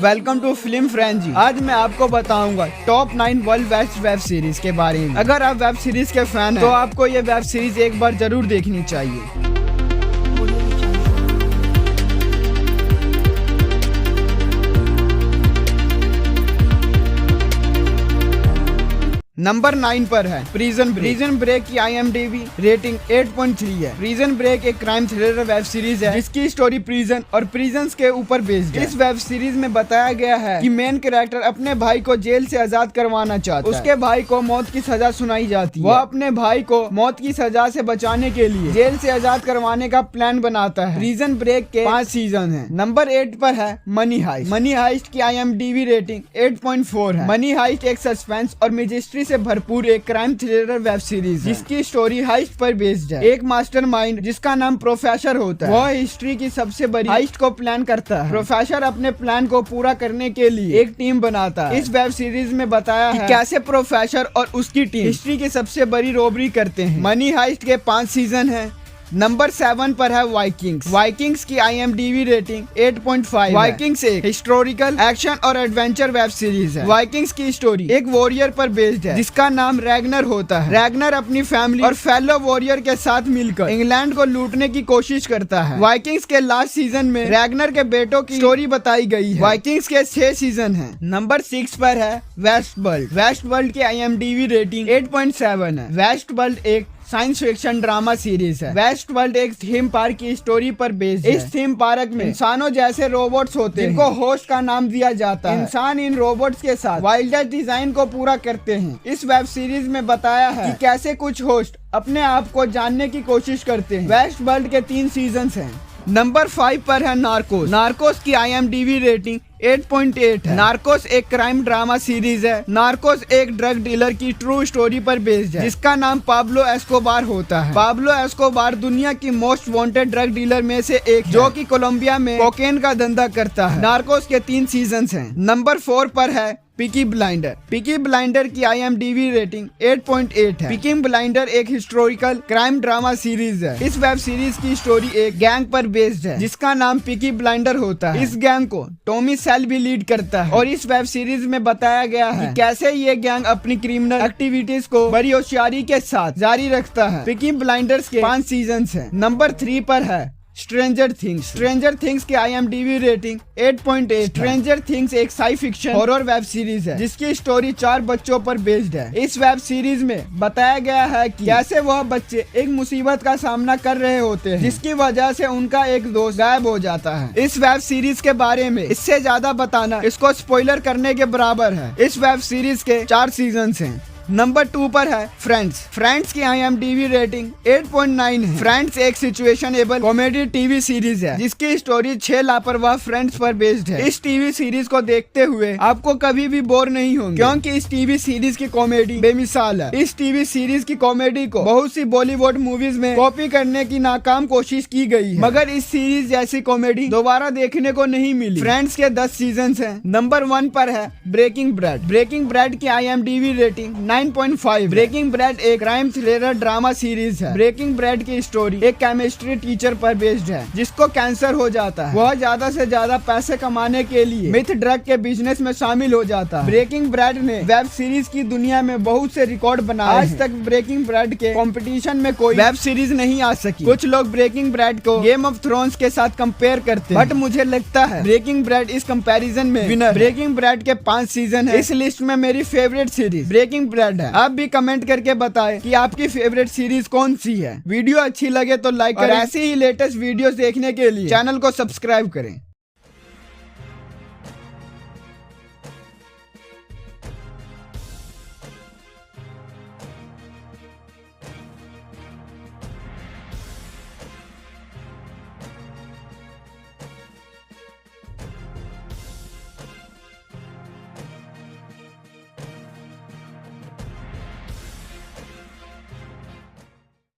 Welcome to film frenzy. आज मैं आपको बताऊंगा top 9 world best web series के बारे में। अगर आप वेब सीरीज के फैन हैं तो आपको ये वेब सीरीज एक बार जरूर देखनी चाहिए। नंबर 9 पर है प्रिजन ब्रेक। प्रिजन ब्रेक की IMDb रेटिंग 8.3 है। प्रिजन ब्रेक एक क्राइम थ्रिलर वेब सीरीज है जिसकी स्टोरी प्रिजन और प्रिजन्स के ऊपर बेस्ड है। इस वेब सीरीज में बताया गया है कि मेन कैरेक्टर अपने भाई को जेल से आजाद करवाना चाहता है। उसके भाई को मौत की सजा सुनाई जाती है। वह अपने भाई को मौत की सजा से बचाने के लिए जेल से आजाद करवाने का प्लान बनाता है। प्रिजन ब्रेक के 5 सीजन है। नंबर 8 पर है मनी हाइस्ट। मनी हाइस्ट की IMDb रेटिंग 8.4 है। मनी हाइस्ट एक सस्पेंस और मिस्ट्री से भरपूर एक क्राइम थ्रिलर वेब सीरीज जिसकी स्टोरी हाइस्ट पर बेस्ड है। एक मास्टरमाइंड जिसका नाम प्रोफेसर होता है, वह हिस्ट्री की सबसे बड़ी हाइस्ट को प्लान करता है। प्रोफेसर अपने प्लान को पूरा करने के लिए एक टीम बनाता है। इस वेब सीरीज में बताया है कैसे प्रोफेसर और उसकी टीम हिस्ट्री की सबसे बड़ी रॉबरी करते हैं। मनी हाइस्ट के 5 सीजन है। नंबर 7 पर है वाइकिंग्स। वाइकिंग्स की IMDb रेटिंग 8.5 वाइकिंग्स एक हिस्टोरिकल एक्शन और एडवेंचर वेब सीरीज है। वाइकिंग्स की स्टोरी एक वॉरियर पर बेस्ड है जिसका नाम रैगनर होता है। रैगनर अपनी फैमिली और फेलो वॉरियर के साथ मिलकर इंग्लैंड को लूटने की कोशिश करता है। वाइकिंग्स के लास्ट सीजन में रैगनर के बेटों की स्टोरी बताई गई है। वाइकिंग्स के 6 सीजन है। नंबर 6 पर है वेस्टवर्ल्ड। वेस्टवर्ल्ड की IMDb रेटिंग 8.7 है। वेस्टवर्ल्ड एक साइंस फिक्शन ड्रामा सीरीज है। वेस्टवर्ल्ड एक थीम पार्क की स्टोरी पर बेस्ड है। इस थीम पार्क में इंसानों जैसे रोबोट्स होते हैं जिनको होस्ट का नाम दिया जाता है। इंसान इन रोबोट्स के साथ वाइल्डर डिजाइन को पूरा करते हैं। इस वेब सीरीज में बताया है कि कैसे कुछ होस्ट अपने आप को जानने की कोशिश करते हैं। वेस्टवर्ल्ड के 3 सीजन हैं। नंबर 5 पर है नार्कोस। नार्कोस की IMDb रेटिंग 8.8 है। नार्कोस एक क्राइम ड्रामा सीरीज है। नार्कोस एक ड्रग डीलर की ट्रू स्टोरी पर बेस्ड है जिसका नाम पाब्लो एस्कोबार होता है। पाब्लो एस्कोबार दुनिया की मोस्ट वांटेड ड्रग डीलर में से एक जो कि कोलंबिया में कोकेन का धंधा करता है। नार्कोस के 3 सीजन हैं। नंबर 4 पर है पीकी ब्लाइंडर। पीकी ब्लाइंडर की IMDb रेटिंग 8.8 है। पीकी ब्लाइंडर एक हिस्टोरिकल क्राइम ड्रामा सीरीज है। इस वेब सीरीज की स्टोरी एक गैंग पर बेस्ड है जिसका नाम पीकी ब्लाइंडर होता है। इस गैंग को टॉमी सेल भी लीड करता है और इस वेब सीरीज में बताया गया है कि कैसे ये गैंग अपनी क्रिमिनल एक्टिविटीज को बड़ी होशियारी के साथ जारी रखता है। पीकी ब्लाइंडर्स के 5 सीजन हैं। नंबर 3 पर है स्ट्रेंजर थिंग्स। स्ट्रेंजर थिंग्स की IMDb रेटिंग 8.8। स्ट्रेंजर थिंग्स एक Sai fiction horror web series है जिसकी स्टोरी 4 बच्चों पर बेस्ड है। इस वेब सीरीज में बताया गया है कि कैसे वह बच्चे एक मुसीबत का सामना कर रहे होते हैं जिसकी वजह से उनका एक दोस्त गायब हो जाता है। इस वेब सीरीज के बारे में इससे ज्यादा बताना इसको स्पॉइलर करने के बराबर है। इस वेब सीरीज के 4 सीजन हैं। नंबर 2 पर है फ्रेंड्स। फ्रेंड्स की IMDb रेटिंग 8.9 है। फ्रेंड्स एक सिचुएशनेबल कॉमेडी टीवी सीरीज है जिसकी स्टोरी 6 लापरवाह फ्रेंड्स पर बेस्ड है। इस टीवी सीरीज को देखते हुए आपको कभी भी बोर नहीं होंगे क्योंकि इस टीवी सीरीज की कॉमेडी बेमिसाल है। इस टीवी सीरीज की कॉमेडी को बहुत सी बॉलीवुड मूवीज में कॉपी करने की नाकाम कोशिश की गई है मगर इस सीरीज जैसी कॉमेडी दोबारा देखने को नहीं मिली। फ्रेंड्स के 10 सीजन हैं। नंबर 1 पर है ब्रेकिंग बैड। ब्रेकिंग बैड की IMDb रेटिंग 9.5। ब्रेकिंग बैड एक क्राइम थ्रिलर ड्रामा सीरीज है। ब्रेकिंग बैड की स्टोरी एक केमिस्ट्री टीचर पर बेस्ड है जिसको कैंसर हो जाता है। वह ज्यादा से ज्यादा पैसे कमाने के लिए मिथ ड्रग के बिजनेस में शामिल हो जाता है। ब्रेकिंग बैड ने वेब सीरीज की दुनिया में बहुत से रिकॉर्ड बनाए। आज तक ब्रेकिंग बैड के कंपटीशन में कोई वेब सीरीज नहीं आ सकी। कुछ लोग ब्रेकिंग बैड को गेम ऑफ थ्रोन्स के साथ कंपेयर करते हैं बट मुझे लगता है ब्रेकिंग बैड इस कंपैरिजन में विनर। ब्रेकिंग बैड के 5 सीजन है। इस लिस्ट में मेरी फेवरेट सीरीज ब्रेकिंग बैड है। आप भी कमेंट करके बताएं कि आपकी फेवरेट सीरीज कौन सी है। वीडियो अच्छी लगे तो लाइक करें और ऐसी ही लेटेस्ट वीडियोस देखने के लिए चैनल को सब्सक्राइब करें।